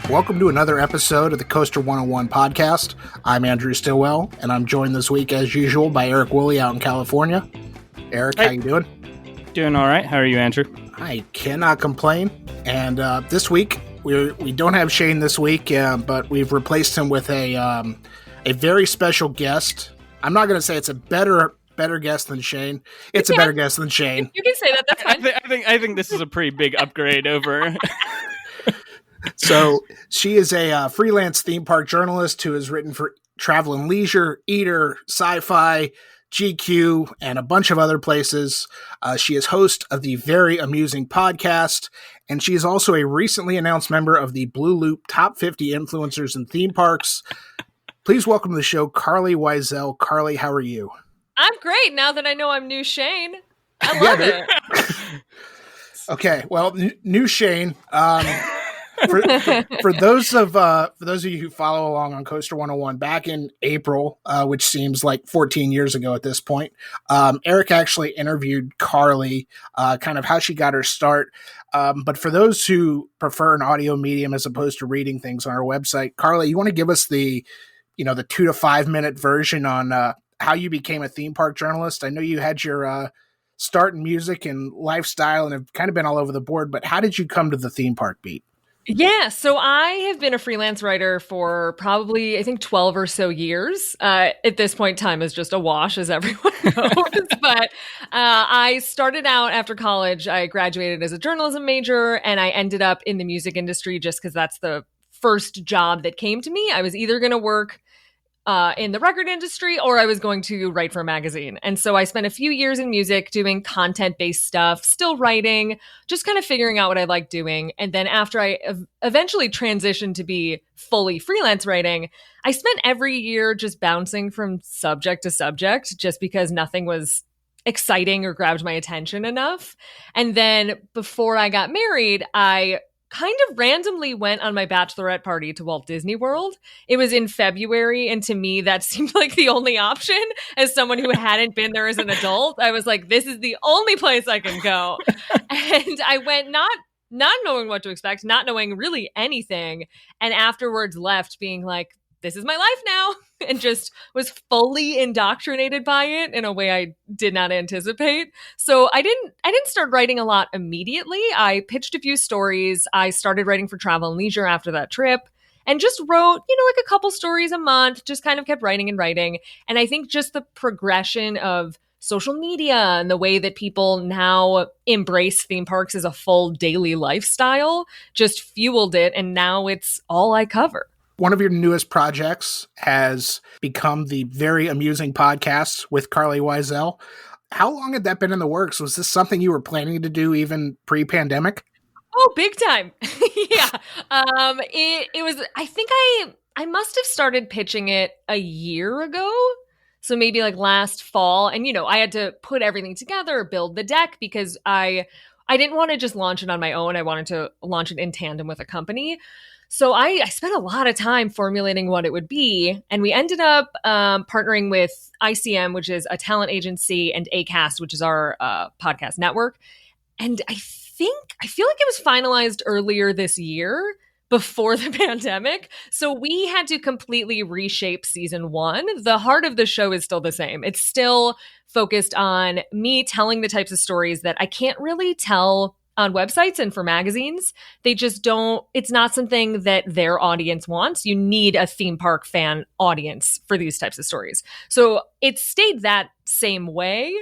Welcome to another episode of the Coaster101 podcast. I'm Andrew Stillwell, and I'm joined this week, as usual, by Eric Woolley out in California. Eric, how you doing? Doing all right. How are you, Andrew? I cannot complain. And this week, we don't have Shane this week, but we've replaced him with a very special guest. I'm not going to say it's a better guest than Shane. It's a better guest than Shane. You can say that. That's fine. I think this is a pretty big upgrade over. So she is a freelance theme park journalist who has written for Travel and Leisure, Eater, SyFy, GQ, and a bunch of other places. She is host of the Very Amusing podcast, and she is also a recently announced member of the Blue Loop Top 50 Influencers in Theme Parks. Please welcome to the show, Carlye Wisel. Carlye, how are you? I'm great now that I know I'm new Shane. I love it. Okay, well, new Shane. For those of you who follow along on Coaster101, back in April, which seems like 14 years ago at this point, Eric actually interviewed Carlye, kind of how she got her start. But for those who prefer an audio medium as opposed to reading things on our website, Carlye, you want to give us the 2 to 5 minute version on how you became a theme park journalist? I know you had your start in music and lifestyle and have kind of been all over the board, but how did you come to the theme park beat? Yeah, so I have been a freelance writer for probably, I think, 12 or so years. At this point, time is just a wash, as everyone knows. But I started out after college. I graduated as a journalism major, and I ended up in the music industry just because that's the first job that came to me. I was either going to work in the record industry, or I was going to write for a magazine. And so I spent a few years in music doing content-based stuff, still writing, just kind of figuring out what I liked doing. And then after I eventually transitioned to be fully freelance writing, I spent every year just bouncing from subject to subject, just because nothing was exciting or grabbed my attention enough. And then before I got married, I kind of randomly went on my bachelorette party to Walt Disney World. It was in February, and to me, that seemed like the only option. As someone who hadn't been there as an adult, I was like, this is the only place I can go. And I went not knowing what to expect, not knowing really anything, and afterwards left being like, this is my life now, and just was fully indoctrinated by it in a way I did not anticipate. So I didn't start writing a lot immediately. I pitched a few stories. I started writing for Travel and Leisure after that trip, and just wrote, like a couple stories a month, just kind of kept writing and writing. And I think just the progression of social media and the way that people now embrace theme parks as a full daily lifestyle just fueled it. And now it's all I cover. One of your newest projects has become the Very Amusing podcast with Carlye Wisel. How long had that been in the works? Was this something you were planning to do even pre-pandemic? Oh, big time. Yeah. It was, I think I must have started pitching it a year ago. So maybe like last fall. And, I had to put everything together, build the deck, because I didn't want to just launch it on my own. I wanted to launch it in tandem with a company. So I spent a lot of time formulating what it would be, and we ended up partnering with ICM, which is a talent agency, and Acast, which is our podcast network. And I feel like it was finalized earlier this year, before the pandemic. So we had to completely reshape season 1. The heart of the show is still the same. It's still focused on me telling the types of stories that I can't really tell on websites and for magazines. They just don't, it's not something that their audience wants. You need a theme park fan audience for these types of stories. So it stayed that same way,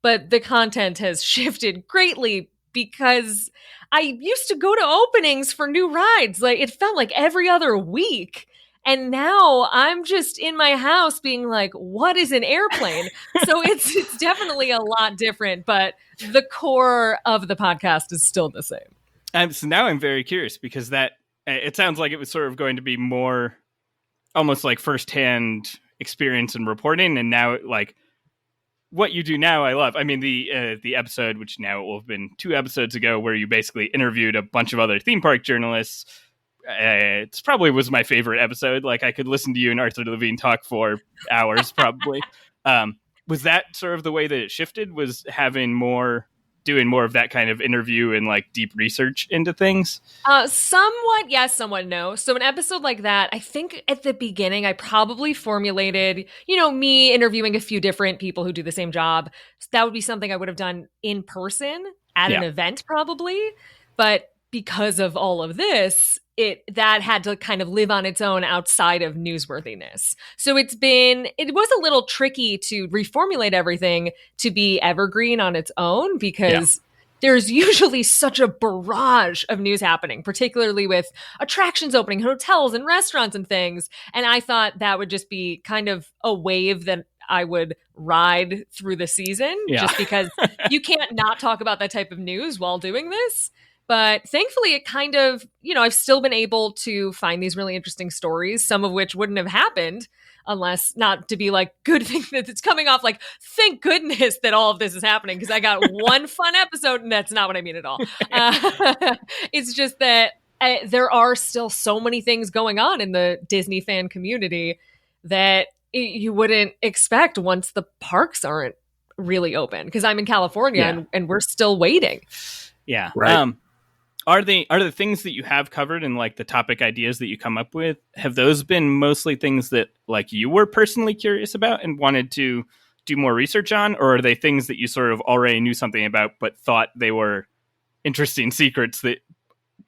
but the content has shifted greatly because I used to go to openings for new rides. Like, it felt like every other week. And now I'm just in my house being like, what is an airplane? So it's definitely a lot different, but the core of the podcast is still the same. So now I'm very curious, because it sounds like it was sort of going to be more almost like firsthand experience and reporting. And now, like, what you do now, I love. I mean, the episode, which now it will have been 2 episodes ago, where you basically interviewed a bunch of other theme park journalists. It's probably was my favorite episode. Like, I could listen to you and Arthur Levine talk for hours, probably. Was that sort of the way that it shifted? Was having more doing more of that kind of interview and like deep research into things? Somewhat yes, somewhat no. So an episode like that, I think at the beginning I probably formulated, me interviewing a few different people who do the same job. So that would be something I would have done in person at an event probably. But because of all of this, that had to kind of live on its own outside of newsworthiness. So it was a little tricky to reformulate everything to be evergreen on its own because there's usually such a barrage of news happening, particularly with attractions opening, hotels and restaurants and things. And I thought that would just be kind of a wave that I would ride through the season just because you can't not talk about that type of news while doing this. But thankfully, it kind of, I've still been able to find these really interesting stories, some of which wouldn't have happened unless not to be like, good thing that it's coming off like, thank goodness that all of this is happening because I got one fun episode and that's not what I mean at all. It's just that there are still so many things going on in the Disney fan community that you wouldn't expect once the parks aren't really open because I'm in California and we're still waiting. Yeah. Right. Are the things that you have covered and like the topic ideas that you come up with, have those been mostly things that like you were personally curious about and wanted to do more research on? Or are they things that you sort of already knew something about, but thought they were interesting secrets that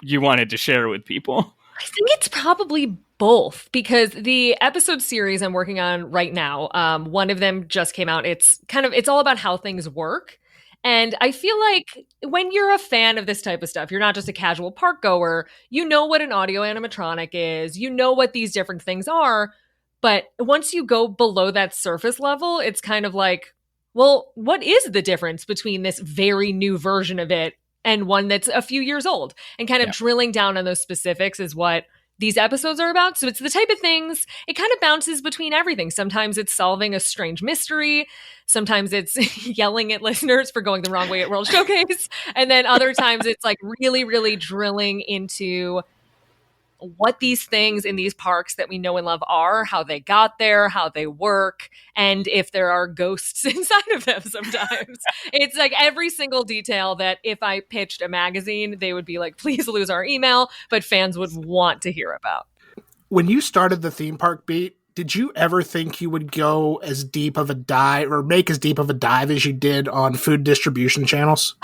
you wanted to share with people? I think it's probably both because the episode series I'm working on right now, one of them just came out. It's all about how things work. And I feel like when you're a fan of this type of stuff, you're not just a casual park goer, you know what an audio animatronic is, you know what these different things are. But once you go below that surface level, it's kind of like, well, what is the difference between this very new version of it and one that's a few years old? And kind of drilling down on those specifics is what these episodes are about. So it's the type of things, it kind of bounces between everything. Sometimes it's solving a strange mystery. Sometimes it's yelling at listeners for going the wrong way at World Showcase. And then other times it's like really, really drilling into what these things in these parks that we know and love are, how they got there, how they work, and if there are ghosts inside of them sometimes. It's like every single detail that if I pitched a magazine, they would be like, please lose our email, but fans would want to hear about. When you started the theme park beat, did you ever think you would go as deep of a dive or make as deep of a dive as you did on food distribution channels?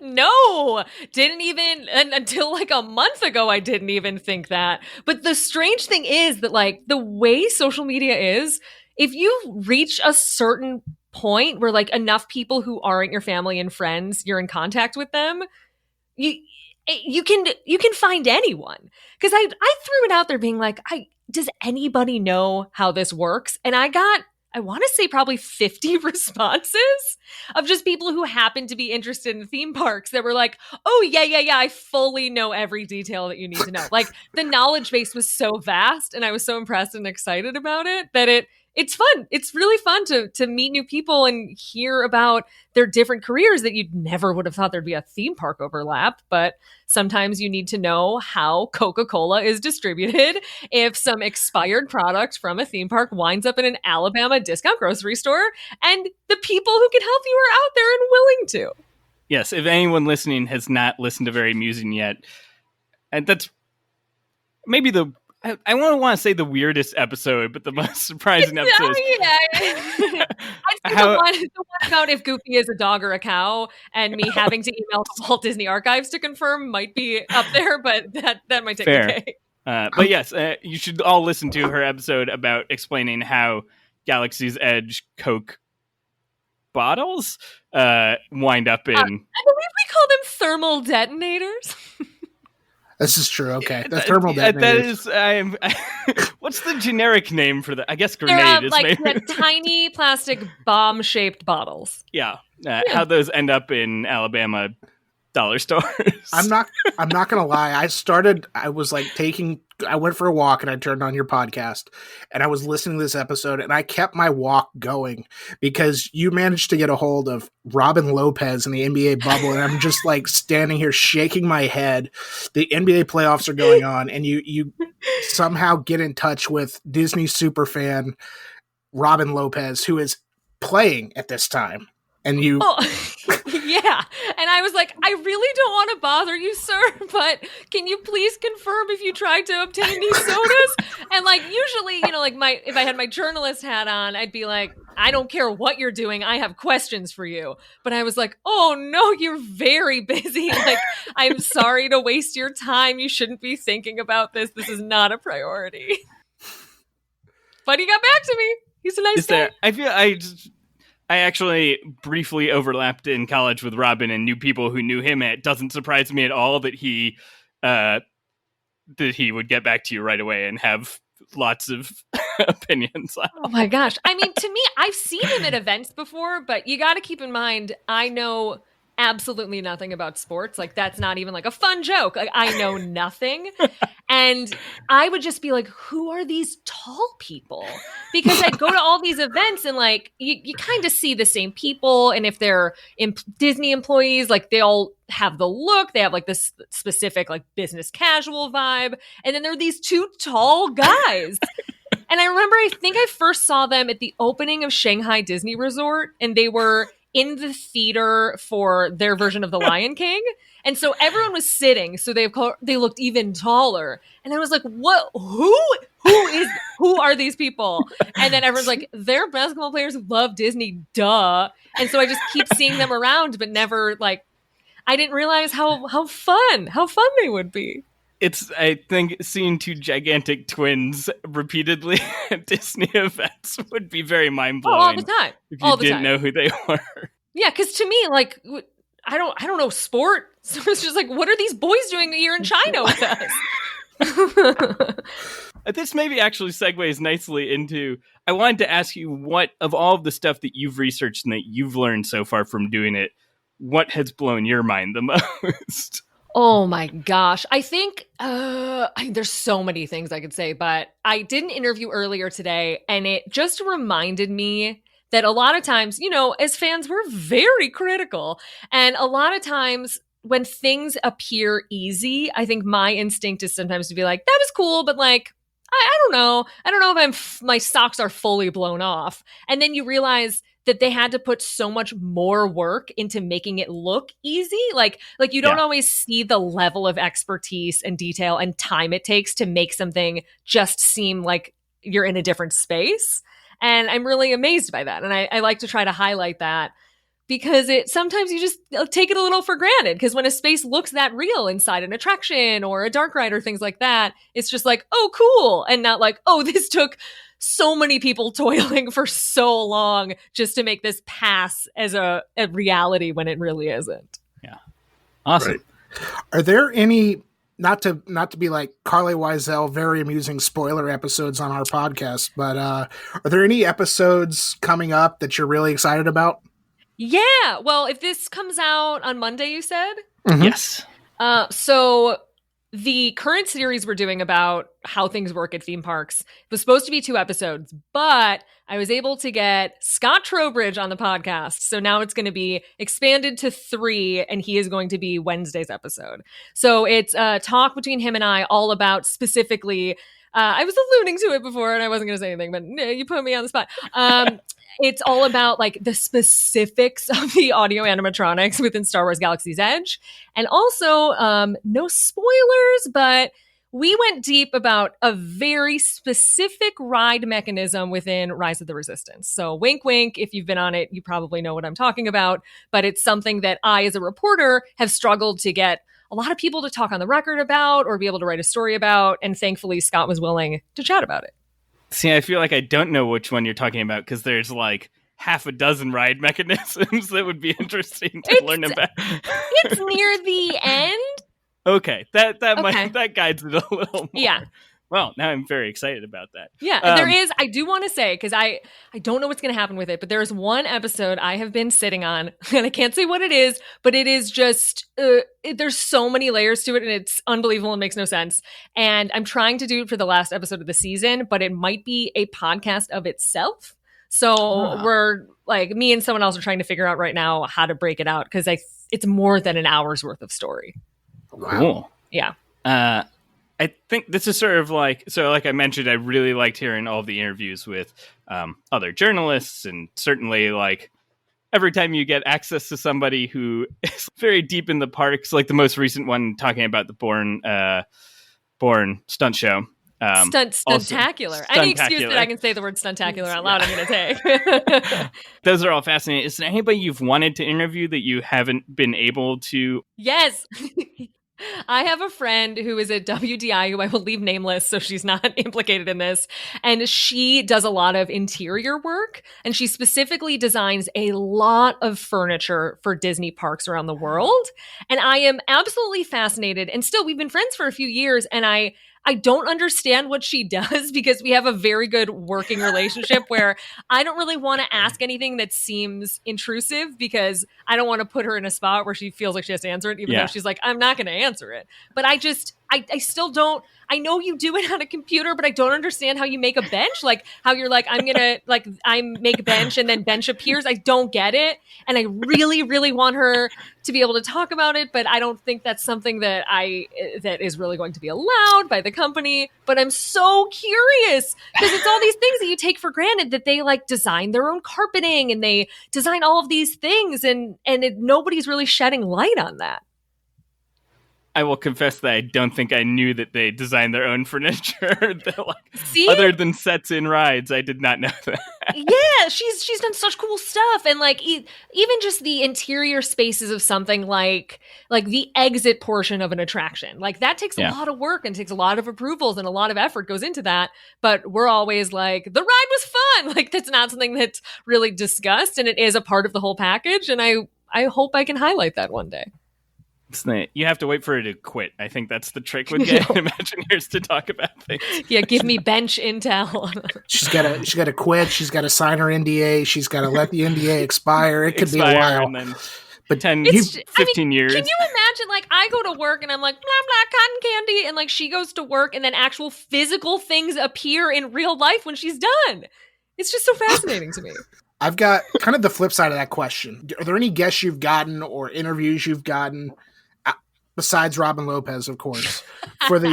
No, didn't even until like a month ago. I didn't even think that. But the strange thing is that like the way social media is, if you reach a certain point where like enough people who aren't your family and friends, you're in contact with them, you can find anyone. Because I threw it out there being like, does anybody know how this works? And I got, I want to say probably 50 responses of just people who happen to be interested in theme parks that were like, oh, yeah, I fully know every detail that you need to know. Like the knowledge base was so vast and I was so impressed and excited about it that it's fun. It's really fun to meet new people and hear about their different careers that you never would have thought there'd be a theme park overlap. But sometimes you need to know how Coca-Cola is distributed if some expired product from a theme park winds up in an Alabama discount grocery store, and the people who can help you are out there and willing to. Yes, if anyone listening has not listened to Very Amusing yet, and that's maybe I want to say the weirdest episode, but the most surprising episode. I'd say the one about if Goofy is a dog or a cow, and me having to email the Walt Disney Archives to confirm might be up there, but that might take Fair. okay. But yes, you should all listen to her episode about explaining how Galaxy's Edge Coke bottles wind up in. I believe we call them thermal detonators. This is true. Okay, the thermal detonators. That is. What's the generic name for that? I guess grenade is like maybe. Tiny plastic bomb-shaped bottles. Yeah. How those end up in Alabama dollar stores. I'm not gonna lie. I went for a walk and I turned on your podcast and I was listening to this episode and I kept my walk going because you managed to get a hold of Robin Lopez in the NBA bubble, and I'm just like standing here shaking my head. The NBA playoffs are going on and you somehow get in touch with Disney superfan Robin Lopez, who is playing at this time. And you... Oh, yeah. And I was like, I really don't want to bother you, sir, but can you please confirm if you tried to obtain these sodas? And like, usually, you know, like if I had my journalist hat on, I'd be like, I don't care what you're doing. I have questions for you. But I was like, oh no, you're very busy. Like, I'm sorry to waste your time. You shouldn't be thinking about this. This is not a priority. But he got back to me. He's a nice guy. I actually briefly overlapped in college with Robin and knew people who knew him. It doesn't surprise me at all that he would get back to you right away and have lots of opinions. Oh my gosh. I mean, to me, I've seen him at events before, but you got to keep in mind, I know absolutely nothing about sports. Like, that's not even like a fun joke. Like, I know nothing. And I would just be like, who are these tall people? Because I'd go to all these events and like, you kind of see the same people. And if they're Disney employees, like they all have the look, they have like this specific like business casual vibe. And then there are these two tall guys. And I remember, I think I first saw them at the opening of Shanghai Disney Resort, and they were in the theater for their version of The Lion King. And so everyone was sitting, so they looked even taller. And I was like, what? Who are these people? And then everyone's like, they're basketball players who love Disney, duh. And so I just keep seeing them around, but never like, I didn't realize how fun they would be. It's, I think, seeing two gigantic twins repeatedly at Disney events would be very mind-blowing. All the time. If you didn't know who they were. Yeah, because to me, like, I don't know sport. So it's just like, what are these boys doing here in China with us? This maybe actually segues nicely into, I wanted to ask you, what of all of the stuff that you've researched and that you've learned so far from doing it, what has blown your mind the most? Oh my gosh. I think there's so many things I could say, but I did an interview earlier today and it just reminded me that a lot of times, you know, as fans, we're very critical. And a lot of times when things appear easy, I think my instinct is sometimes to be like, that was cool, but like, I don't know. I don't know if my socks are fully blown off. And then you realize that they had to put so much more work into making it look easy. Like you don't always see the level of expertise and detail and time it takes to make something just seem like you're in a different space. And I'm really amazed by that. And I like to try to highlight that because sometimes you just take it a little for granted. Because when a space looks that real inside an attraction or a dark ride or things like that, it's just like, oh, cool. And not like, oh, this took so many people toiling for so long just to make this pass as a reality when it really isn't. Yeah. Awesome. Right. Are there any, not to be like Carlye Wisel, very amusing spoiler episodes on our podcast, but are there any episodes coming up that you're really excited about? Yeah. Well, if this comes out on Monday, you said? Mm-hmm. Yes. So the current series we're doing about how things work at theme parks was supposed to be 2 episodes, but I was able to get Scott Trowbridge on the podcast. So now it's going to be expanded to 3, and he is going to be Wednesday's episode. So it's a talk between him and I all about specifically, I was alluding to it before and I wasn't going to say anything, but you put me on the spot. It's all about like the specifics of the audio animatronics within Star Wars Galaxy's Edge. And also, no spoilers, but we went deep about a very specific ride mechanism within Rise of the Resistance. So wink, wink, if you've been on it, you probably know what I'm talking about. But it's something that I, as a reporter, have struggled to get a lot of people to talk on the record about or be able to write a story about. And thankfully, Scott was willing to chat about it. See, I feel like I don't know which one you're talking about because there's like half a dozen ride mechanisms that would be interesting to learn about. It's near the end. Okay, that guides it a little more. Yeah. Well, now I'm very excited about that. Yeah, and there is, I do want to say, because I don't know what's going to happen with it, but there's one episode I have been sitting on, and I can't say what it is, but it is just, there's so many layers to it, and it's unbelievable and makes no sense. And I'm trying to do it for the last episode of the season, but it might be a podcast of itself. So we're, like, me and someone else are trying to figure out right now how to break it out, because it's more than an hour's worth of story. Cool. Yeah. I think this is sort of like, so like I mentioned, I really liked hearing all the interviews with other journalists, and certainly like every time you get access to somebody who is very deep in the parks, like the most recent one talking about the Bourne stunt show. Stuntacular. Any excuse that I can say the word stuntacular out loud, I'm going to take. Those are all fascinating. Is there anybody you've wanted to interview that you haven't been able to? Yes. I have a friend who is at WDI who I will leave nameless so she's not implicated in this. And she does a lot of interior work. And she specifically designs a lot of furniture for Disney parks around the world. And I am absolutely fascinated. And still, we've been friends for a few years. And I don't understand what she does because we have a very good working relationship where I don't really want to ask anything that seems intrusive because I don't want to put her in a spot where she feels like she has to answer it, even though she's like, I'm not going to answer it. But I still don't. I know you do it on a computer, but I don't understand how you make a bench. Like how you're like, I make a bench and then bench appears. I don't get it. And I really, really want her to be able to talk about it, but I don't think that's something that is really going to be allowed by the company. But I'm so curious because it's all these things that you take for granted that they like design their own carpeting and they design all of these things and nobody's really shedding light on that. I will confess that I don't think I knew that they designed their own furniture. See? Other than sets in rides, I did not know that. Yeah, she's done such cool stuff, and like even just the interior spaces of something like the exit portion of an attraction, like that takes a lot of work and takes a lot of approvals and a lot of effort goes into that. But we're always like, the ride was fun. Like that's not something that's really discussed, and it is a part of the whole package. And I hope I can highlight that one day. You have to wait for her to quit. I think that's the trick with getting Imagineers to talk about things. Yeah, give me bench intel. She's got to quit. She's got to sign her NDA. She's got to let the NDA expire. It could be a while. And then but 15 years. Can you imagine, like, I go to work and I'm like, blah, blah, cotton candy. And, like, she goes to work and then actual physical things appear in real life when she's done. It's just so fascinating to me. I've got kind of the flip side of that question. Are there any guests you've gotten or interviews you've gotten besides Robin Lopez, of course, for the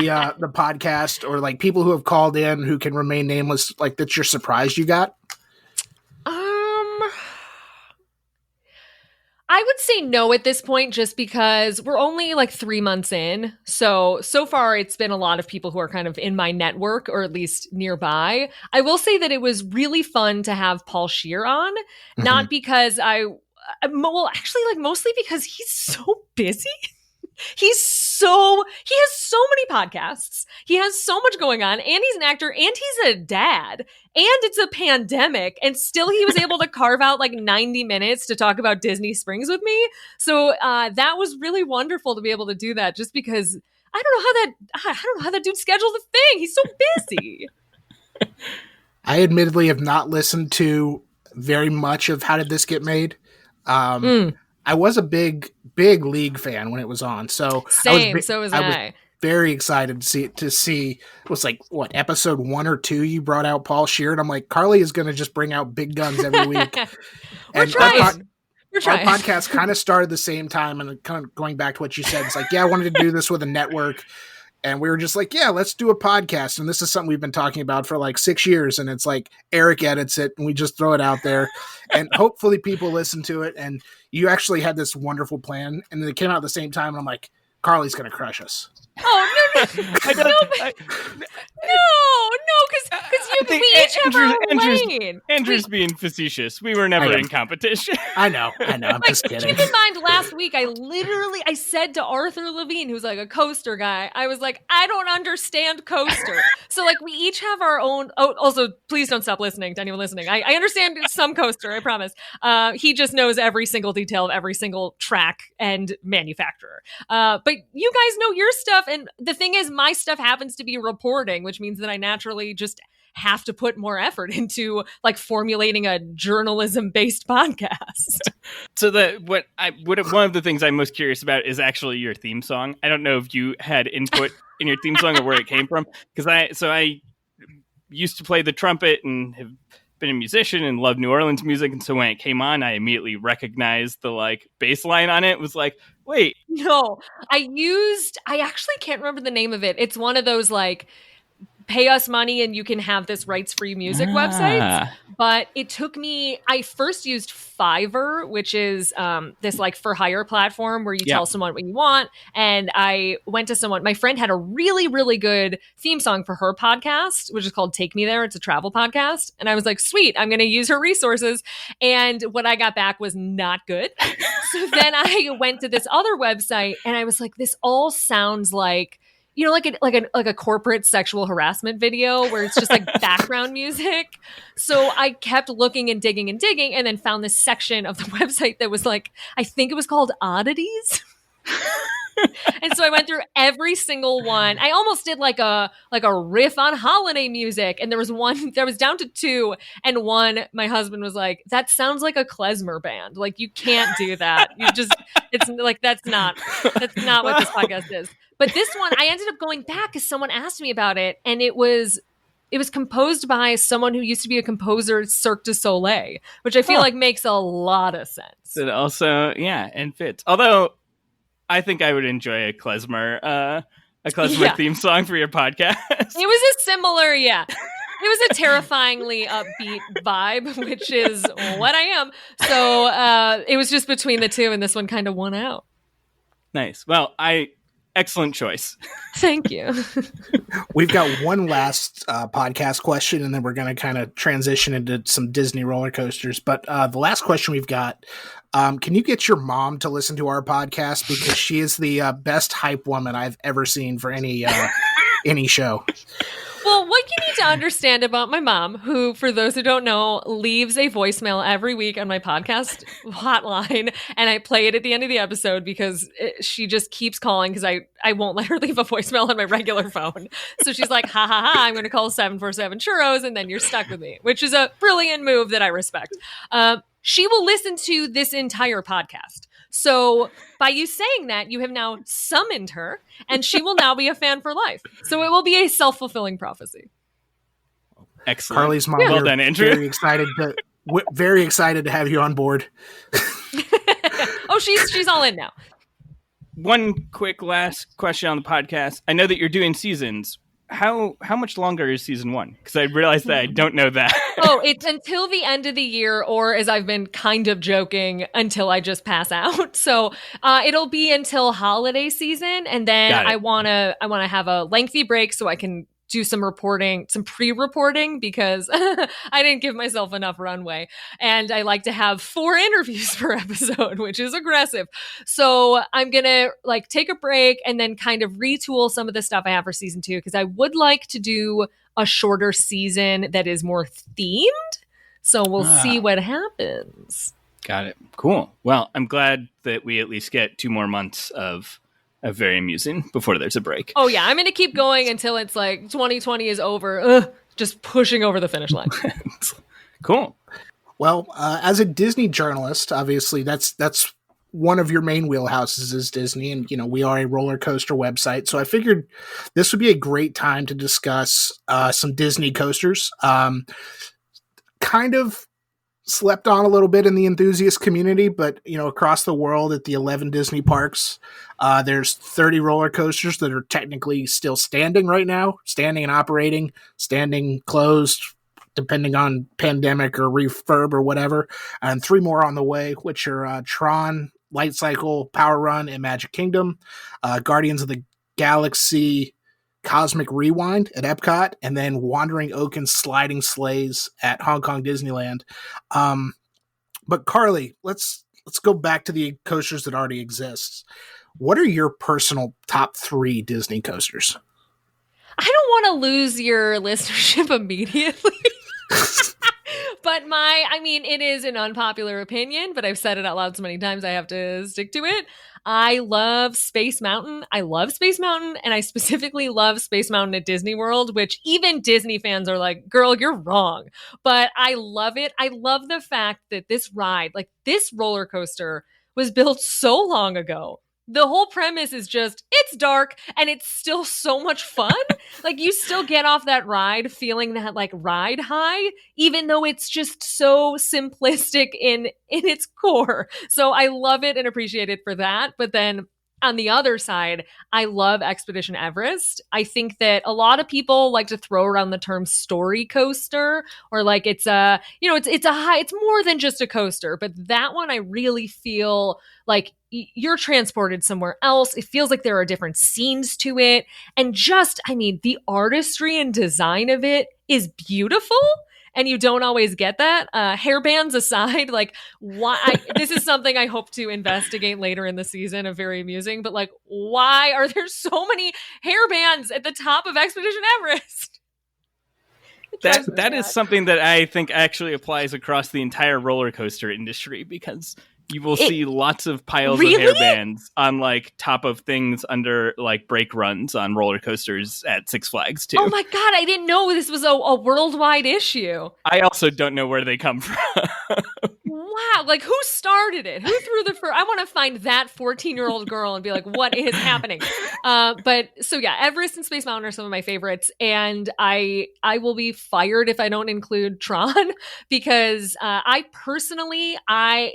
podcast, or like people who have called in who can remain nameless, like that you're surprised you got? I would say no at this point, just because we're only like 3 months in. So far it's been a lot of people who are kind of in my network or at least nearby. I will say that it was really fun to have Paul Scheer on, not because mostly because he's so busy. He has so many podcasts. He has so much going on, and he's an actor, and he's a dad, and it's a pandemic, and still he was able to carve out like 90 minutes to talk about Disney Springs with me. So that was really wonderful to be able to do that, just because I don't know how that dude schedules a thing. He's so busy. I admittedly have not listened to very much of How Did This Get Made? I was a big League fan when it was on, so same. I was very excited to see. It was like episode 1 or 2. You brought out Paul Scheer, and I'm like, Carlye is going to just bring out big guns every week. We're trying. Our podcast kind of started the same time, and kind of going back to what you said, it's like, I wanted to do this with a network. And we were just like, let's do a podcast. And this is something we've been talking about for like 6 years. And it's like Eric edits it and we just throw it out there. And hopefully people listen to it. And you actually had this wonderful plan. And then it came out at the same time. And I'm like, Carly's going to crush us. Oh, no. Because we each have our lane. Andrew's being facetious. We were never in competition. I know. I'm just kidding. Keep in mind, last week, I said to Arthur Levine, who's like a coaster guy, I was like, I don't understand coaster. So like we each have our own. Oh, also, please don't stop listening to anyone listening. I understand some coaster, I promise. He just knows every single detail of every single track and manufacturer. But you guys know your stuff. And the thing is, my stuff happens to be reporting, which means that I naturally just have to put more effort into like formulating a journalism-based podcast. So one of the things I'm most curious about is actually your theme song. I don't know if you had input in your theme song or where it came from, because I used to play the trumpet and have been a musician and love New Orleans music, and so when it came on, I immediately recognized the like bass line on it. It was like, wait, no, I actually can't remember the name of it. It's one of those like pay us money and you can have this rights-free music website. But it took me, I first used Fiverr, which is this like for hire platform where you tell someone what you want. And I went to someone, my friend had a really, really good theme song for her podcast, which is called Take Me There. It's a travel podcast. And I was like, sweet, I'm going to use her resources. And what I got back was not good. So then I went to this other website and I was like, this all sounds like, you know, like a corporate sexual harassment video where it's just like background music. So I kept looking and digging and then found this section of the website that was like, I think it was called oddities. And so I went through every single one. I almost did like a riff on holiday music. And there was one, there was down to 2. And one, my husband was like, that sounds like a klezmer band. Like, you can't do that. You just, it's like, that's not what this podcast is. But this one, I ended up going back because someone asked me about it. And it was composed by someone who used to be a composer at Cirque du Soleil, which I feel like makes a lot of sense. It also, and fits. Although, I think I would enjoy a klezmer theme song for your podcast. It was a similar, It was a terrifyingly upbeat vibe, which is what I am. So it was just between the two, and this one kind of won out. Nice. Well, excellent choice. Thank you. We've got one last podcast question, and then we're going to kind of transition into some Disney roller coasters. But the last question we've got, can you get your mom to listen to our podcast? Because she is the best hype woman I've ever seen for any show. Well, what you need to understand about my mom, who, for those who don't know, leaves a voicemail every week on my podcast hotline, and I play it at the end of the episode because she just keeps calling because I won't let her leave a voicemail on my regular phone. So she's like, ha ha ha, I'm going to call 747 churros, and then you're stuck with me, which is a brilliant move that I respect. She will listen to this entire podcast. So by you saying that, you have now summoned her, and she will now be a fan for life. So it will be a self-fulfilling prophecy. Excellent. Carly's mom, well done, Andrew. Very excited to have you on board. Oh, she's all in now. One quick last question on the podcast. I know that you're doing seasons. How much longer is season 1? Because I realized that I don't know that. Oh, it's until the end of the year, or as I've been kind of joking, until I just pass out. So it'll be until holiday season, and then I wanna have a lengthy break so I can do some reporting, some pre-reporting, because I didn't give myself enough runway. And I like to have 4 interviews per episode, which is aggressive. So I'm going to take a break and then kind of retool some of the stuff I have for season 2, because I would like to do a shorter season that is more themed. So we'll see what happens. Got it. Cool. Well, I'm glad that we at least get 2 more months of very amusing before there's a break. Oh yeah, I'm going to keep going until it's like 2020 is over. Just pushing over the finish line. Cool. Well, as a Disney journalist, obviously that's one of your main wheelhouses is Disney, and we are a roller coaster website. So I figured this would be a great time to discuss some Disney coasters. Kind of slept on a little bit in the enthusiast community, but across the world at the 11 Disney parks, there's 30 roller coasters that are technically still standing right now, standing and operating, standing closed, depending on pandemic or refurb or whatever, and 3 more on the way, which are Tron, Light Cycle, Power Run, and Magic Kingdom, Guardians of the Galaxy, Cosmic Rewind at Epcot, and then Wandering Oak and Sliding Sleighs at Hong Kong Disneyland. But Carly, let's go back to the coasters that already exist. What are your personal top 3 Disney coasters? I don't want to lose your listenership immediately. But it is an unpopular opinion, but I've said it out loud so many times I have to stick to it. I love Space Mountain. And I specifically love Space Mountain at Disney World, which even Disney fans are like, girl, you're wrong. But I love it. I love the fact that this ride, this roller coaster, was built so long ago. The whole premise is just, it's dark and it's still so much fun. You still get off that ride feeling that ride high, even though it's just so simplistic in its core. So I love it and appreciate it for that. But then on the other side, I love Expedition Everest. I think that a lot of people like to throw around the term story coaster, or like it's a, it's a high, it's more than just a coaster. But that one, I really feel like you're transported somewhere else. It feels like there are different scenes to it. And just, I mean, the artistry and design of it is beautiful. And you don't always get that. Hairbands aside, like, why? This is something I hope to investigate later in the season. Of very amusing, but like, why are there so many hairbands at the top of Expedition Everest? That is something that I think actually applies across the entire roller coaster industry, because you will see lots of piles of hairbands on like top of things under like brake runs on roller coasters at Six Flags too. Oh my God, I didn't know this was a worldwide issue. I also don't know where they come from. Wow, like who started it? Who threw the first? I want to find that 14-year-old girl and be like, what is happening? But so yeah, Everest and Space Mountain are some of my favorites, and I will be fired if I don't include Tron, because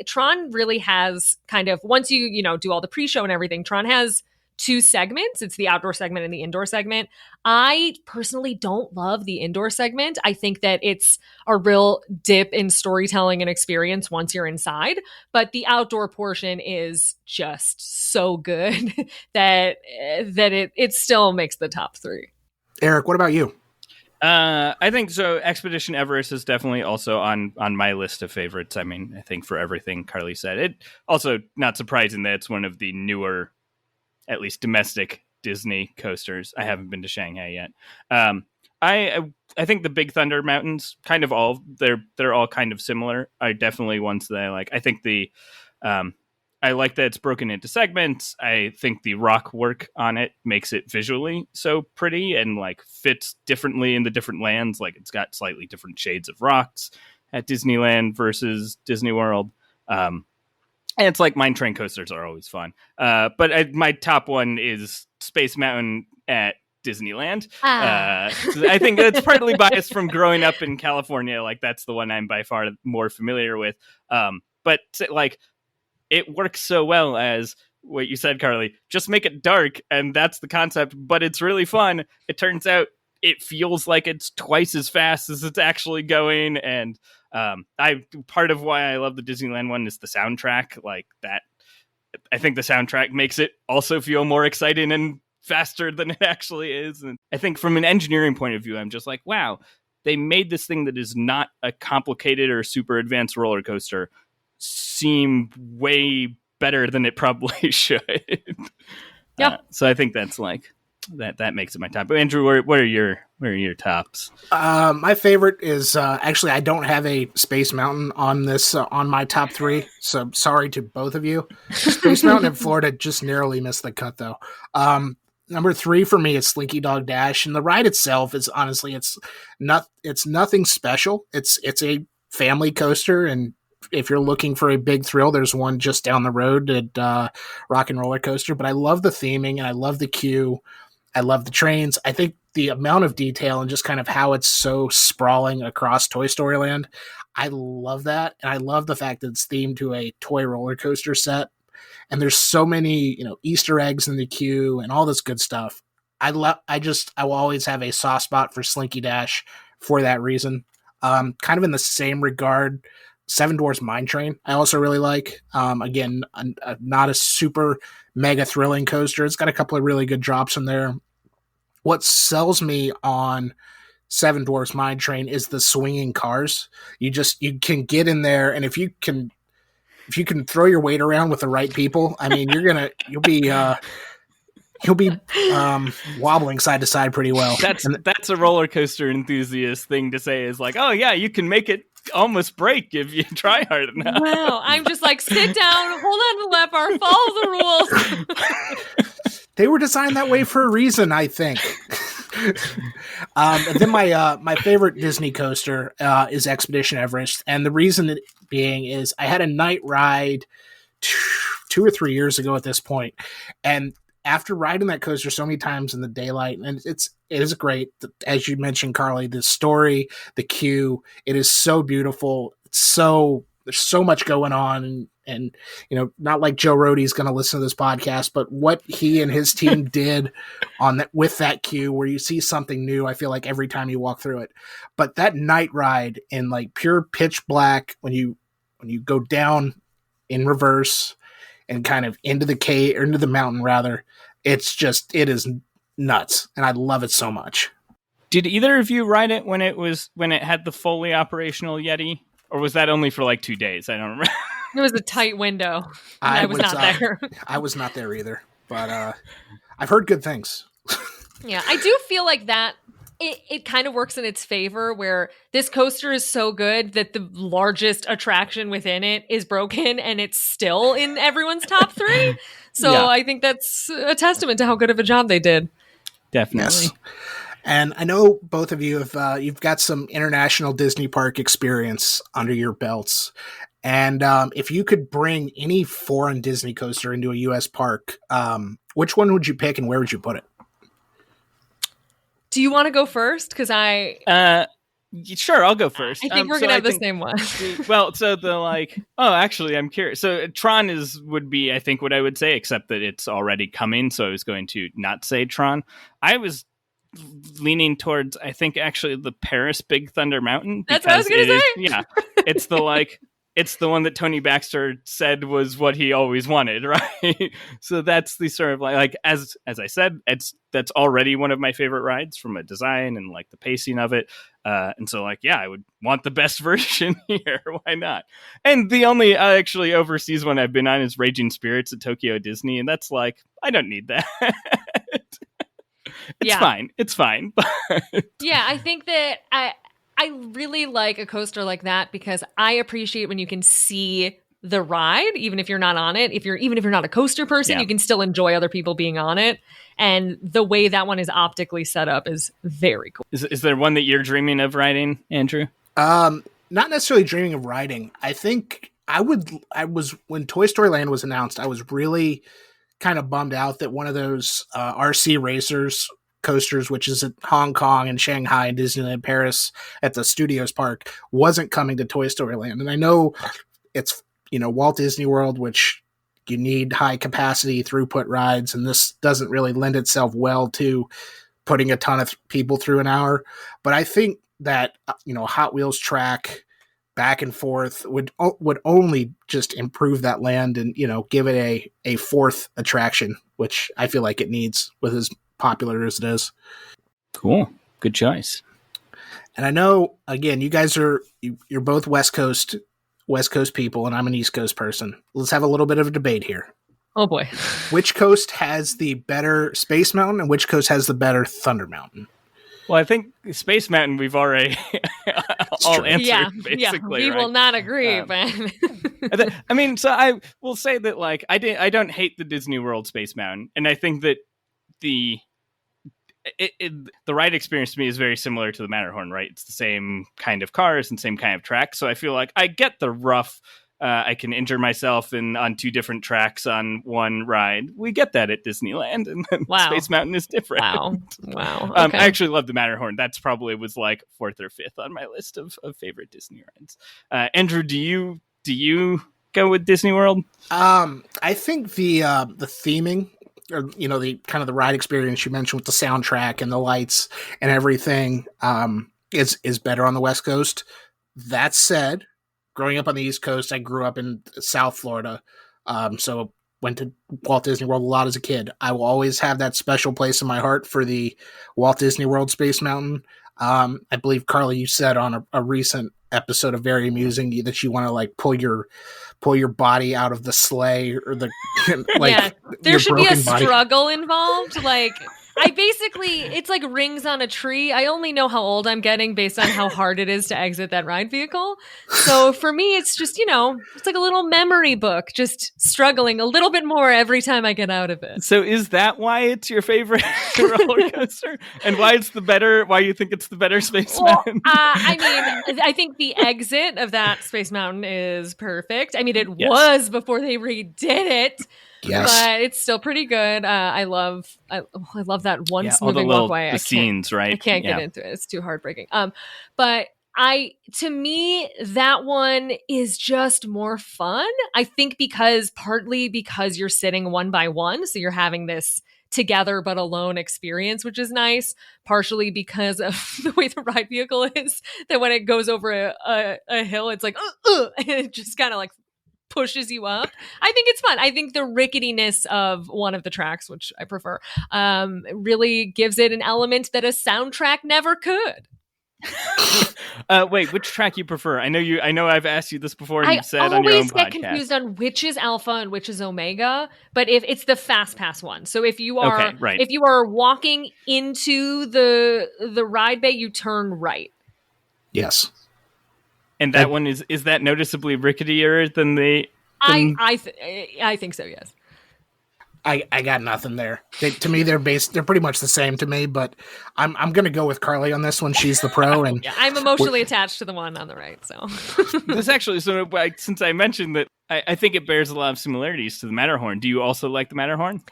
Tron really has kind of, once you do all the pre-show and everything, Tron has two segments. It's the outdoor segment and the indoor segment. I personally don't love the indoor segment. I think that it's a real dip in storytelling and experience once you're inside, but the outdoor portion is just so good that it still makes the top three. Eric, what about you? I think so. Expedition Everest is definitely also on my list of favorites. I mean, I think for everything Carlye said, it also not surprising that it's one of the newer, at least domestic Disney coasters. I haven't been to Shanghai yet. I think the Big Thunder Mountains, kind of they're all kind of similar, are definitely ones that I like. I think I like that it's broken into segments. I think the rock work on it makes it visually so pretty and like fits differently in the different lands. Like it's got slightly different shades of rocks at Disneyland versus Disney World. And it's like mine train coasters are always fun. But my top one is Space Mountain at Disneyland. I think it's partly biased from growing up in California. Like that's the one I'm by far more familiar with. But like it works so well as what you said, Carlye. Just make it dark, and that's the concept. But it's really fun. It turns out it feels like it's twice as fast as it's actually going, and part of why I love the Disneyland one is the soundtrack. Like that, I think the soundtrack makes it also feel more exciting and faster than it actually is. And I think from an engineering point of view, I'm just like, wow, they made this thing that is not a complicated or super advanced roller coaster seem way better than it probably should. Yeah. So I think that's like that makes it my top. But Andrew, what are your tops? My favorite is actually I don't have a Space Mountain on this on my top three, so sorry to both of you. Space Mountain in Florida just narrowly missed the cut though. Number three for me is Slinky Dog Dash, and the ride itself is honestly it's nothing special. It's a family coaster, and if you're looking for a big thrill, there's one just down the road at Rock and Roller Coaster. But I love the theming, and I love the queue. I love the trains. I think the amount of detail and just kind of how it's so sprawling across Toy Story Land, I love that. And I love the fact that it's themed to a toy roller coaster set. And there's so many, Easter eggs in the queue and all this good stuff. I will always have a soft spot for Slinky Dash for that reason. Kind of in the same regard, Seven Dwarfs Mine Train, I also really like. Again, not a super mega thrilling coaster. It's got a couple of really good drops in there. What sells me on Seven Dwarfs Mine Train is the swinging cars. You can get in there, and if you can throw your weight around with the right people, I mean, you'll be wobbling side to side pretty well. That's a roller coaster enthusiast thing to say, is like, oh yeah, you can make it almost break if you try hard enough. Wow, I'm just like, sit down, hold on to the lap bar, follow the rules. They were designed that way for a reason, I think. And then my favorite Disney coaster is Expedition Everest, and the reason being is I had a night ride 2 or 3 years ago at this point, and after riding that coaster so many times in the daylight, and it is great, as you mentioned, Carlye, the story, the queue, it is so beautiful. There's so much going on, and, not like Joe Rohde's going to listen to this podcast, but what he and his team did with that queue where you see something new, I feel like every time you walk through it. But that night ride in like pure pitch black, when you go down in reverse and kind of into the cave or into the mountain rather, it is nuts. And I love it so much. Did either of you ride it when it had the fully operational Yeti, or was that only for like 2 days? I don't remember. It was a tight window. I was not there. I was not there either, but I've heard good things. Yeah, I do feel like that it kind of works in its favor, where this coaster is so good that the largest attraction within it is broken and it's still in everyone's top 3. So yeah. I think that's a testament to how good of a job they did. Definitely. Yes. And I know both of you you've got some international Disney park experience under your belts. And if you could bring any foreign Disney coaster into a U.S. park, which one would you pick and where would you put it? Do you want to go first? Because sure, I'll go first. I think we're going to have the same one. Well, so actually, I'm curious. So Tron would be, I think, what I would say, except that it's already coming. So I was going to not say Tron. I was leaning towards, I think, actually the Paris Big Thunder Mountain. That's what I was going to say. Yeah, it's it's the one that Tony Baxter said was what he always wanted, right? So that's the sort of like as I said, that's already one of my favorite rides from a design and like the pacing of it. And so I would want the best version here. Why not? And the only actually overseas one I've been on is Raging Spirits at Tokyo Disney, and that's I don't need that. It's fine. Yeah, I think that I really like a coaster like that because I appreciate when you can see the ride, even if you're not on it. Even if you're not a coaster person, you can still enjoy other people being on it. And the way that one is optically set up is very cool. Is there one that you're dreaming of riding, Andrew? Not necessarily dreaming of riding. I think when Toy Story Land was announced, I was really kind of bummed out that one of those RC Racers coasters, which is at Hong Kong and Shanghai and Disneyland Paris at the Studios Park, wasn't coming to Toy Story Land. And I know it's, Walt Disney World, which you need high capacity throughput rides, and this doesn't really lend itself well to putting a ton of people through an hour. But I think that, Hot Wheels track back and forth would only just improve that land and, give it a fourth attraction, which I feel like it needs with as popular as it is. Cool. Good choice. And I know, again, you guys you're both West Coast people, and I'm an East Coast person. Let's have a little bit of a debate here. Oh boy. Which coast has the better Space Mountain and which coast has the better Thunder Mountain? Well, I think Space Mountain we've already all answered, basically. Yeah, we will not agree, but... I mean, so I will say that, I don't hate the Disney World Space Mountain, and I think that the ride experience to me is very similar to the Matterhorn, right? It's the same kind of cars and same kind of track. So I feel like I get the rough, I can injure myself on 2 different tracks on one ride. We get that at Disneyland, and Space Mountain is different. Wow. Okay. I actually love the Matterhorn. That's probably was 4th or 5th on my list of favorite Disney rides. Andrew, do you go with Disney World? I think the theming, or the kind of the ride experience you mentioned with the soundtrack and the lights and everything is better on the West Coast. That said, growing up on the East Coast, I grew up in South Florida, so went to Walt Disney World a lot as a kid. I will always have that special place in my heart for the Walt Disney World Space Mountain. I believe, Carlye, you said on a recent episode of Very Amusing that you want to pull your body out of the sleigh or the there should be a body. Struggle involved. It's like rings on a tree. I only know how old I'm getting based on how hard it is to exit that ride vehicle. So for me, it's just, it's like a little memory book, just struggling a little bit more every time I get out of it. So is that why it's your favorite roller coaster? And why you think it's the better Space Mountain? I think the exit of that Space Mountain is perfect. I mean, it was before they redid it. Yes. But it's still pretty good. I love that once moving walkway. The scenes, right? I can't get into it. It's too heartbreaking. But To me, that one is just more fun. I think partly because you're sitting one by one, so you're having this together but alone experience, which is nice. Partially because of the way the ride vehicle is, that when it goes over a hill, it's like, and it just kind of like pushes you up. I think it's fun. I think the ricketiness of one of the tracks, which I prefer, really gives it an element that a soundtrack never could. Wait, which track you prefer? I know I've asked you this before, and you've said on your own podcast. I always get confused on which is Alpha and which is Omega, but if it's the fast pass one. So if you are if you are walking into the ride bay, you turn right. Yes. And that one is that noticeably ricketier than the I think so, yes. I got nothing there. To me, they're pretty much the same to me, but I'm going to go with Carlye on this one. She's the pro, and yeah, I'm emotionally attached to the one on the right. So this actually, since I mentioned that, I think it bears a lot of similarities to the Matterhorn. Do you also like the Matterhorn?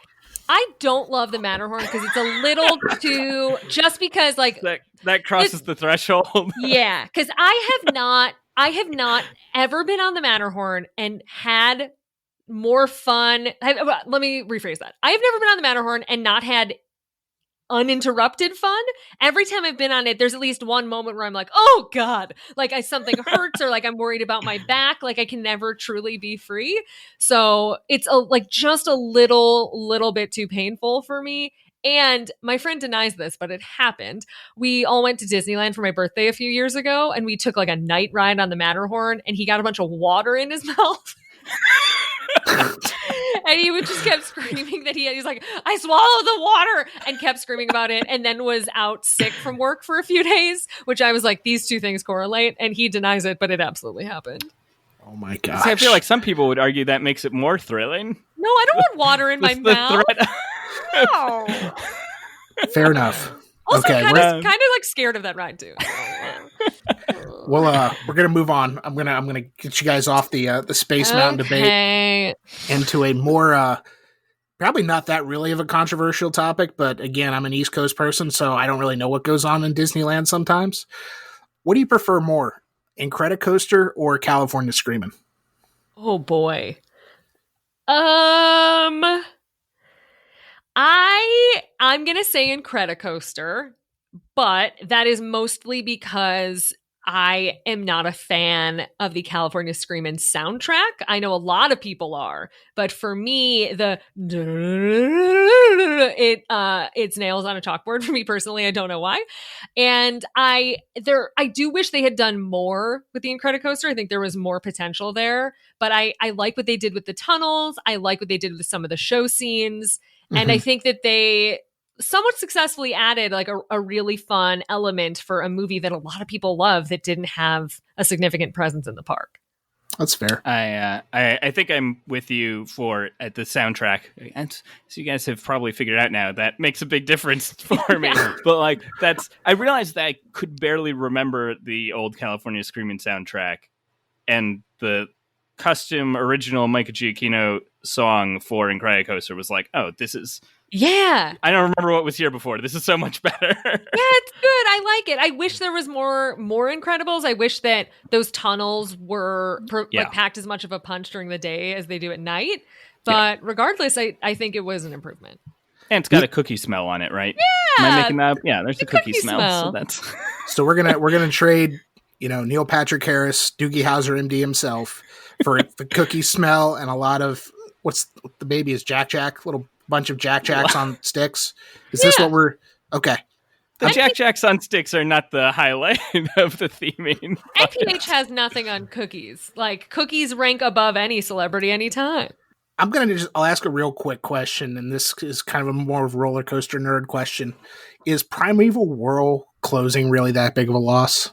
I don't love the Matterhorn because it's a little too. Just because, like that crosses the threshold. Yeah, because I have not ever been on the Matterhorn and had more fun. Let me rephrase that. I have never been on the Matterhorn and not had uninterrupted fun. Every time I've been on it, there's at least one moment where I'm like, oh God, like something hurts, or like I'm worried about my back. Like I can never truly be free. So it's just a little bit too painful for me. And my friend denies this, but it happened. We all went to Disneyland for my birthday a few years ago, and we took like a night ride on the Matterhorn, and he got a bunch of water in his mouth. And he just kept screaming that he's like, I swallowed the water, and kept screaming about it, and then was out sick from work for a few days, which I was like, these two things correlate, and he denies it, but it absolutely happened. Oh my gosh. See, I feel like some people would argue that makes it more thrilling. No, I don't want water in my mouth. No. Fair enough. Also, okay, kind of like scared of that ride too. Well, we're gonna move on. I'm gonna get you guys off the Space Mountain debate into a more probably not that really of a controversial topic, but again, I'm an East Coast person, so I don't really know what goes on in Disneyland sometimes. What do you prefer more, Incredicoaster or California Screamin'? Oh boy. I'm gonna say Incredicoaster, but that is mostly because I am not a fan of the California Screamin' soundtrack. I know a lot of people are, but for me, it's nails on a chalkboard for me personally. I don't know why. And I do wish they had done more with the Incredicoaster. I think there was more potential there, but I like what they did with the tunnels. I like what they did with some of the show scenes. And I think that they somewhat successfully added like a really fun element for a movie that a lot of people love that didn't have a significant presence in the park. That's fair. I think I'm with you at the soundtrack. And so you guys have probably figured out now that makes a big difference for me. But like I realized that I could barely remember the old California Screamin' soundtrack, and the custom original Micah Giacchino song for Incredicoaster was like, oh, this is. Yeah. I don't remember what was here before. This is so much better. Yeah, it's good. I like it. I wish there was more Incredibles. I wish that those tunnels were packed as much of a punch during the day as they do at night. But regardless, I think it was an improvement. And it's got a cookie smell on it, right? Yeah. Am I making that up? Yeah, there's a cookie smell. So that's So we're gonna trade, Neil Patrick Harris, Doogie Howser, MD himself, for the cookie smell and a lot of what's the baby is Jack little bunch of Jack Jacks on sticks. Is this what we're okay? The Jack Jacks on sticks are not the highlight of the theming. NPH has nothing on cookies. Like cookies rank above any celebrity anytime. I'll ask a real quick question, and this is kind of a more of a roller coaster nerd question. Is Primeval Whirl closing really that big of a loss?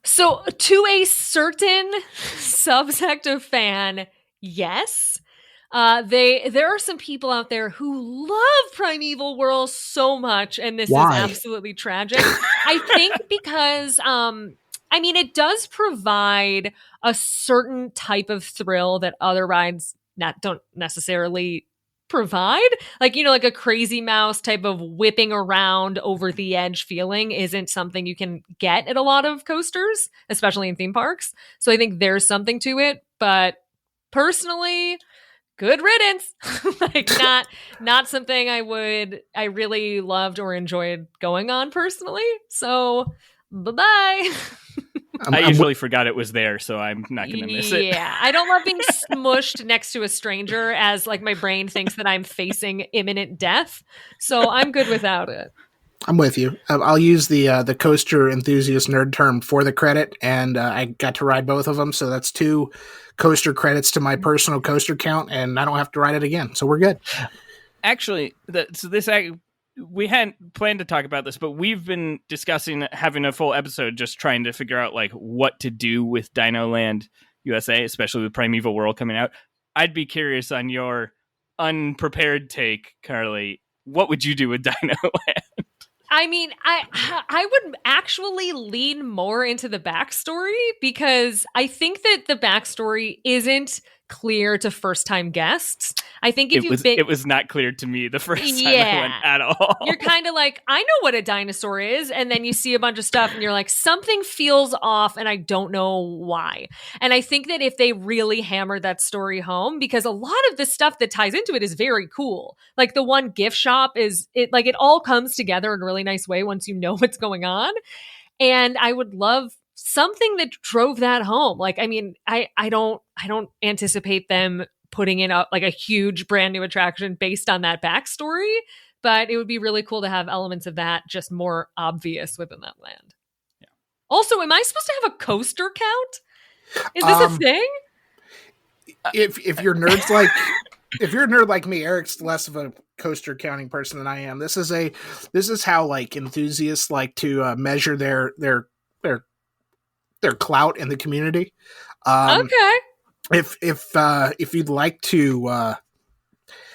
So to a certain subsect of fan, yes. There are some people out there who love Primeval Whirl so much, and this is absolutely tragic. I think because, it does provide a certain type of thrill that other rides don't necessarily provide. Like, like a Crazy Mouse type of whipping around over the edge feeling isn't something you can get at a lot of coasters, especially in theme parks. So I think there's something to it, but personally, good riddance. Like not something I really loved or enjoyed going on personally. So bye-bye. I usually forgot it was there, so I'm not going to miss it. Yeah, I don't love being smushed next to a stranger as like my brain thinks that I'm facing imminent death. So I'm good without it. I'm with you. I'll use the coaster enthusiast nerd term for the credit, and I got to ride both of them, so that's 2 coaster credits to my personal coaster count, and I don't have to ride it again, so we're good. Actually, we hadn't planned to talk about this, but we've been discussing having a full episode just trying to figure out like what to do with Dino Land USA, especially with Primeval World coming out. I'd be curious on your unprepared take, Carlye. What would you do with Dino Land? I mean, I would actually lean more into the backstory because I think that the backstory isn't clear to first-time guests. I think it was not clear to me the first time I went at all. You're kind of like, I know what a dinosaur is, and then you see a bunch of stuff and you're like, something feels off and I don't know why. And I think that if they really hammered that story home, because a lot of the stuff that ties into it is very cool. Like the one gift shop it all comes together in a really nice way once you know what's going on. And I would love something that drove that home. Like, I mean, I don't anticipate them putting in a huge brand new attraction based on that backstory, but it would be really cool to have elements of that just more obvious within that land. Yeah. Also, am I supposed to have a coaster count? Is this a thing? If you're nerds like if you're a nerd like me, Eric's less of a coaster counting person than I am. This is how like enthusiasts like to measure their clout in the community. Okay. If you'd like to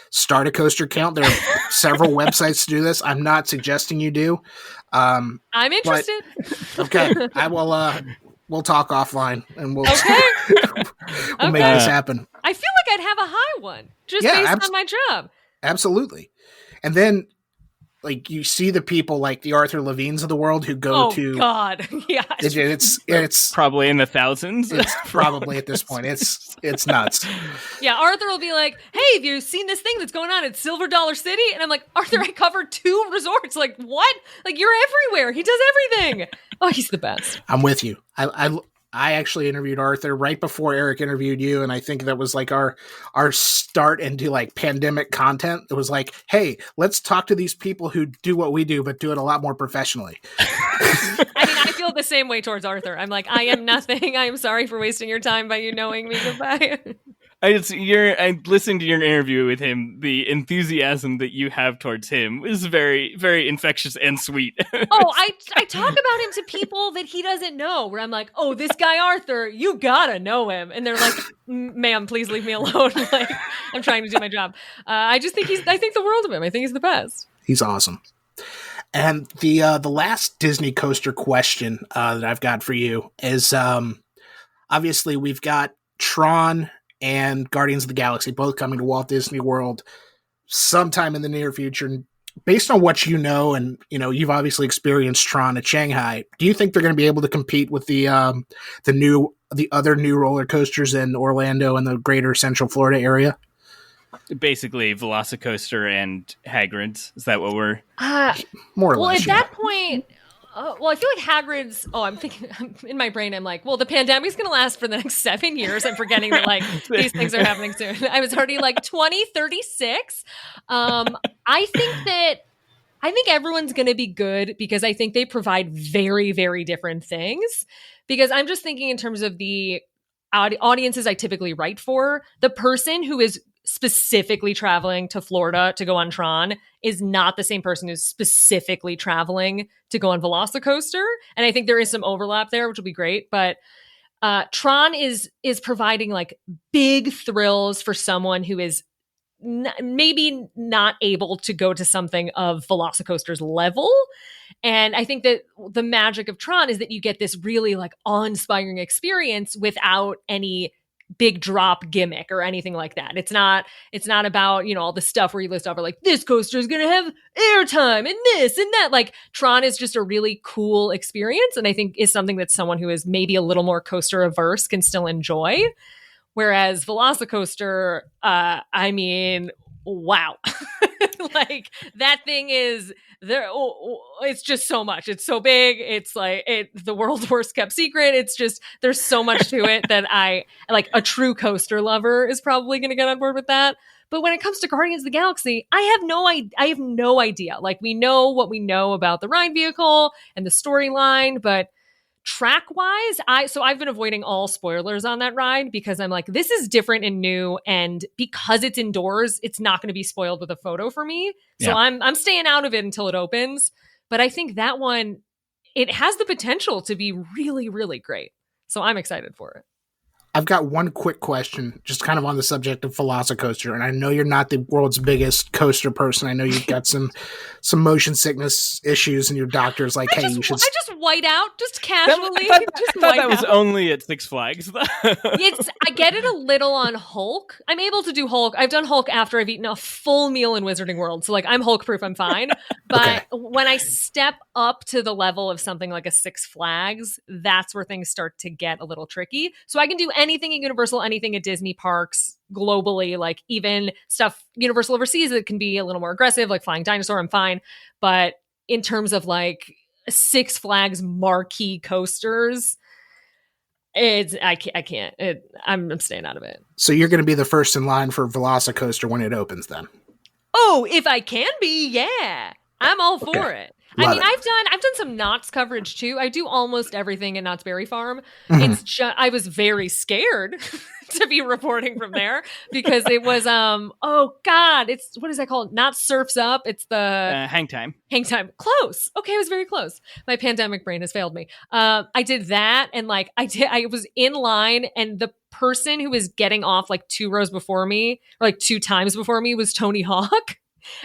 start a coaster count, there are several websites to do this. I'm not suggesting you do. I'm interested. Okay, I will. We'll talk offline and we'll we'll make this happen. I feel like I'd have a high one just based on my job. Absolutely, and then. Like you see the people like the Arthur Levines of the world who go to. Oh God, yeah, it's probably in the thousands. It's probably at this point. It's nuts. Yeah, Arthur will be like, "Hey, have you seen this thing that's going on at Silver Dollar City?" And I'm like, "Arthur, I covered 2 resorts. Like what? Like you're everywhere. He does everything. Oh, he's the best." I'm with you. I actually interviewed Arthur right before Eric interviewed you, and I think that was like our start into like pandemic content. It was like, hey, let's talk to these people who do what we do, but do it a lot more professionally. I mean, I feel the same way towards Arthur. I'm like, I am nothing. I am sorry for wasting your time by you knowing me. Goodbye. I listened to your interview with him. The enthusiasm that you have towards him is very, very infectious and sweet. I talk about him to people that he doesn't know, where I'm like, oh, this guy Arthur, you gotta know him. And they're like, ma'am, please leave me alone. Like, I'm trying to do my job. I think the world of him. I think he's the best. He's awesome. And the last Disney coaster question that I've got for you is obviously we've got Tron and Guardians of the Galaxy both coming to Walt Disney World sometime in the near future. Based on what you know, and you've obviously experienced Tron at Shanghai, do you think they're going to be able to compete with the other new roller coasters in Orlando and the greater Central Florida area? Basically, Velocicoaster and Hagrid's. Is that what we're more or less? Well, at that point. I feel like Hagrid's. I'm thinking in my brain. I'm like, well, the pandemic's going to last for the next 7 years. I'm forgetting that like these things are happening soon. I was already like 2036. I think everyone's going to be good because I think they provide very, very different things. Because I'm just thinking in terms of the audiences I typically write for. The person who is specifically traveling to Florida to go on Tron is not the same person who's specifically traveling to go on Velocicoaster. And I think there is some overlap there, which will be great. But Tron is providing like big thrills for someone who is maybe not able to go to something of Velocicoaster's level. And I think that the magic of Tron is that you get this really like awe-inspiring experience without any big drop gimmick or anything like that. It's not about, all the stuff where you list off are like, this coaster is going to have airtime and this and that. Like Tron is just a really cool experience. And I think is something that someone who is maybe a little more coaster averse can still enjoy. Whereas Velocicoaster, wow. Like that thing is there. It's just so much. It's so big. It's like the world's worst kept secret. It's just, there's so much to it that I like. A true coaster lover is probably going to get on board with that. But when it comes to Guardians of the Galaxy, I have no idea. Like we know what we know about the ride vehicle and the storyline, but track wise, I've been avoiding all spoilers on that ride because I'm like, this is different and new, and because it's indoors, it's not going to be spoiled with a photo for me. So I'm staying out of it until it opens. But I think that one, it has the potential to be really, really great. So I'm excited for it. I've got one quick question, just kind of on the subject of Velocicoaster, and I know you're not the world's biggest coaster person. I know you've got some motion sickness issues, and your doctor's like, "Hey, you should." I just white out, just casually. I thought that was only at Six Flags. I get it a little on Hulk. I'm able to do Hulk. I've done Hulk after I've eaten a full meal in Wizarding World, so like I'm Hulk proof. I'm fine. But when I step up to the level of something like a Six Flags, that's where things start to get a little tricky. So I can do anything at Universal, anything at Disney parks globally, like even stuff Universal overseas that can be a little more aggressive, like Flying Dinosaur, I'm fine. But in terms of like Six Flags marquee coasters, I can't. I'm staying out of it. So you're going to be the first in line for Velocicoaster when it opens, then? Oh, if I can be, yeah, I'm all for it. I've done some Knott's coverage too. I do almost everything at Knott's Berry Farm. Mm-hmm. It's just I was very scared to be reporting from there because it was it's what is that called? Not Surfs Up. It's the Hang Time. Hang Time. Close. Okay, I was very close. My pandemic brain has failed me. I did that, and like I was in line, and the person who was getting off like 2 rows before me, or like 2 times before me, was Tony Hawk.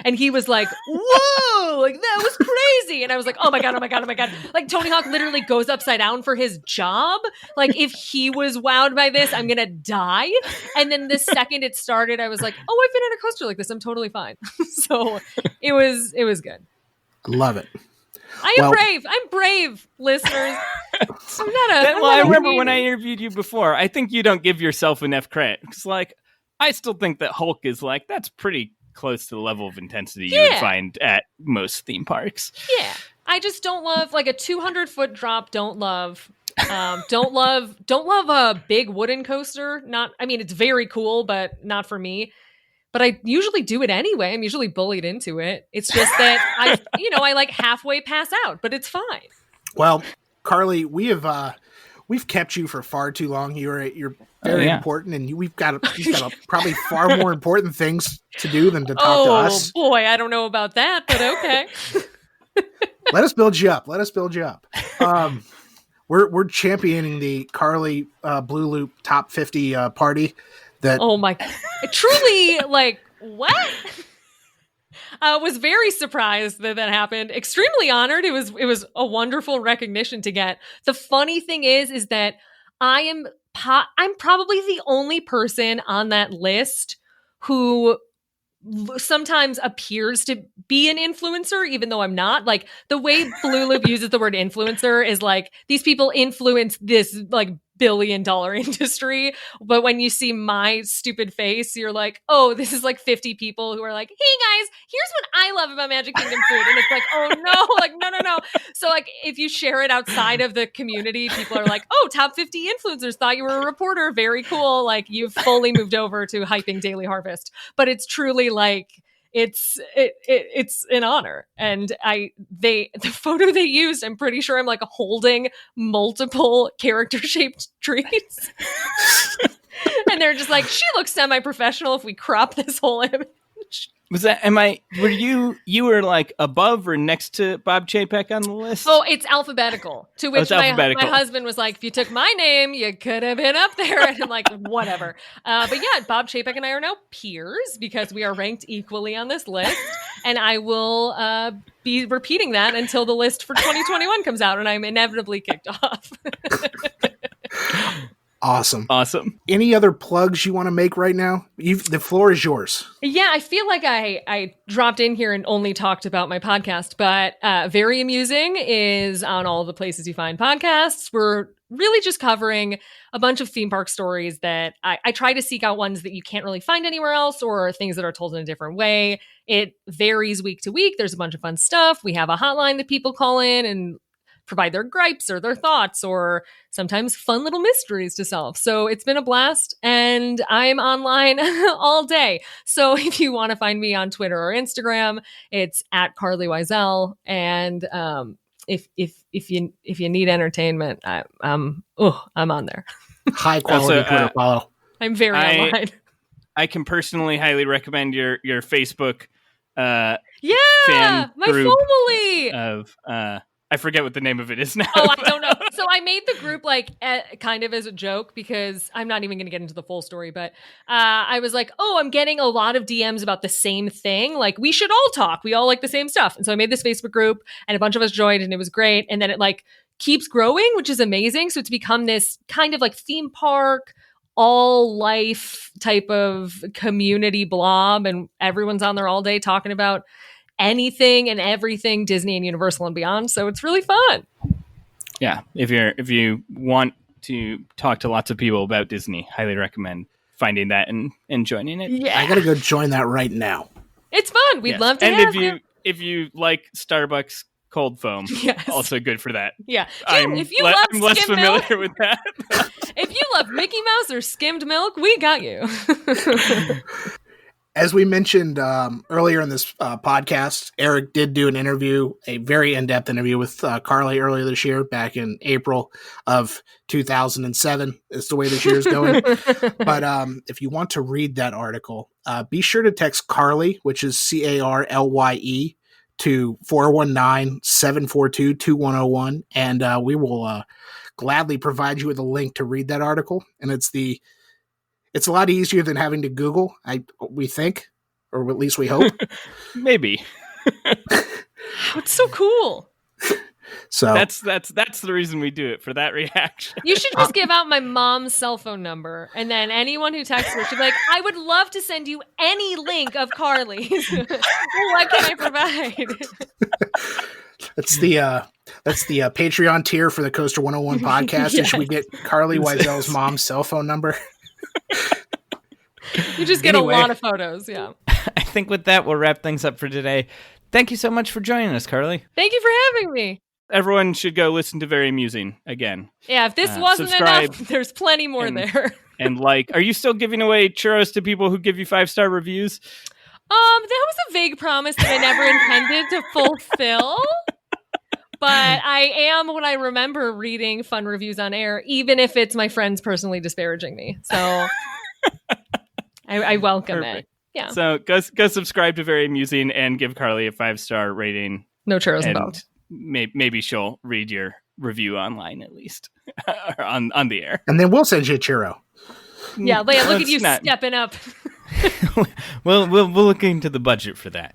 And he was like, whoa, like that was crazy. And I was like, oh my God. Like Tony Hawk literally goes upside down for his job. Like if he was wowed by this, I'm going to die. And then the second it started, I was like, oh, I've been on a coaster like this. I'm totally fine. So it was good. I love it. I'm brave, listeners. I remember when I interviewed you before, I think you don't give yourself enough credit. Because like, I still think that Hulk is like, that's pretty close to the level of intensity you would find at most theme parks. Yeah. I just don't love like a 200-foot drop. Don't love a big wooden coaster. It's very cool, but not for me. But I usually do it anyway. I'm usually bullied into it. It's just that I like halfway pass out, but it's fine. Well, Carlye, we've kept you for far too long. You're very important, and you've got probably far more important things to do than to talk to us. Oh boy, I don't know about that, but okay. Let us build you up. We're championing the Carlye Blue Loop Top 50 party. Oh my! Truly, like what? I was very surprised that happened. Extremely honored. It was a wonderful recognition to get. The funny thing is that I'm probably the only person on that list who sometimes appears to be an influencer, even though I'm not. Like the way Blue Loop uses the word influencer is like these people influence this like billion-dollar industry, but when you see my stupid face, you're like, oh, this is like 50 people who are like, hey guys, here's what I love about Magic Kingdom food, and it's like, oh no, like no. So like if you share it outside of the community, people are like, oh, top 50 influencers, thought you were a reporter, very cool, like you've fully moved over to hyping Daily Harvest. But it's truly like it's an honor. And the photo they used, I'm pretty sure I'm like holding multiple character shaped trees. And they're just like, she looks semi-professional if we crop this whole image. You were like above or next to Bob Chapek on the list? Oh, it's alphabetical. To which my husband was like, if you took my name, you could have been up there. And I'm like, whatever. But yeah, Bob Chapek and I are now peers because we are ranked equally on this list. And I will be repeating that until the list for 2021 comes out and I'm inevitably kicked off. Awesome. Any other plugs you want to make right now? The floor is yours. Yeah, I feel like I dropped in here and only talked about my podcast, but Very Amusing is on all the places you find podcasts. We're really just covering a bunch of theme park stories that I try to seek out ones that you can't really find anywhere else, or things that are told in a different way. It varies week to week. There's a bunch of fun stuff. We have a hotline that people call in and provide their gripes or their thoughts, or sometimes fun little mysteries to solve. So it's been a blast, and I'm online all day. So if you want to find me on Twitter or Instagram, it's at Carlye Wisel. And if you need entertainment, I'm on there. High quality Twitter follow. I'm very online. I can personally highly recommend your Facebook my group family of I forget what the name of it is now. Oh, I don't know. So I made the group kind of as a joke, because I'm not even going to get into the full story, but I was like, oh, I'm getting a lot of DMs about the same thing. Like, we should all talk. We all like the same stuff. And so I made this Facebook group, and a bunch of us joined, and it was great. And then it keeps growing, which is amazing. So it's become this kind of theme park, all life type of community blob, and everyone's on there all day talking about anything and everything Disney and Universal and beyond. So it's really fun. Yeah, if you want to talk to lots of people about Disney, highly recommend finding that and joining it. Yeah, I gotta go join that right now. It's fun. We'd love to. And if you like Starbucks cold foam, yes, also good for that. Yeah, I'm less familiar with that. If you love Mickey Mouse or skimmed milk, we got you. As we mentioned earlier in this podcast, Eric did do an interview, a very in-depth interview with Carlye earlier this year, back in April of 2007, is the way this year's going. But if you want to read that article, be sure to text Carlye, which is Carlye, to 419-742-2101, and we will gladly provide you with a link to read that article. And it's a lot easier than having to Google, we think, or at least we hope. Maybe. It's so cool. So that's the reason we do it, for that reaction. You should just give out my mom's cell phone number, and then anyone who texts her should be like, I would love to send you any link of Carlye's. What can I provide? That's the Patreon tier for the Coaster 101 podcast. Yes. Should we get Carlye Wisel's mom's cell phone number? You just get a lot of photos. Yeah. I think with that, we'll wrap things up for today. Thank you so much for joining us, Carlye. Thank you for having me. Everyone should go listen to Very Amusing again. Yeah, if this wasn't enough, there's plenty more there. And are you still giving away churros to people who give you 5-star reviews? That was a vague promise that I never intended to fulfill. But I am, when I remember, reading fun reviews on air, even if it's my friends personally disparaging me. So I welcome it. Yeah. So go subscribe to Very Amusing and give Carlye a 5-star rating. No churros involved. Maybe she'll read your review online, at least on the air. And then we'll send you a churro. Yeah, Leia, look at you stepping up. We'll look into the budget for that.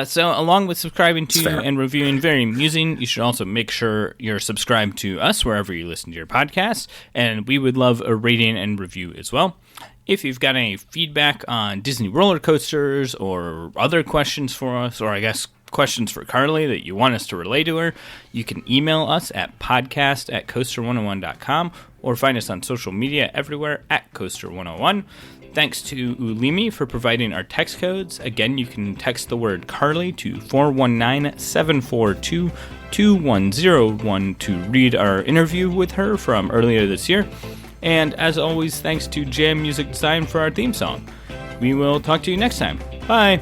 So along with subscribing to and reviewing Very Amusing, you should also make sure you're subscribed to us wherever you listen to your podcasts, and we would love a rating and review as well. If you've got any feedback on Disney roller coasters or other questions for us, or I guess questions for Carlye that you want us to relay to her, you can email us at podcast@coaster101.com or find us on social media everywhere at Coaster101. Thanks to Ulimi for providing our text codes. Again, you can text the word Carlye to 419-742-2101 to read our interview with her from earlier this year. And as always, thanks to Jam Music Design for our theme song. We will talk to you next time. Bye!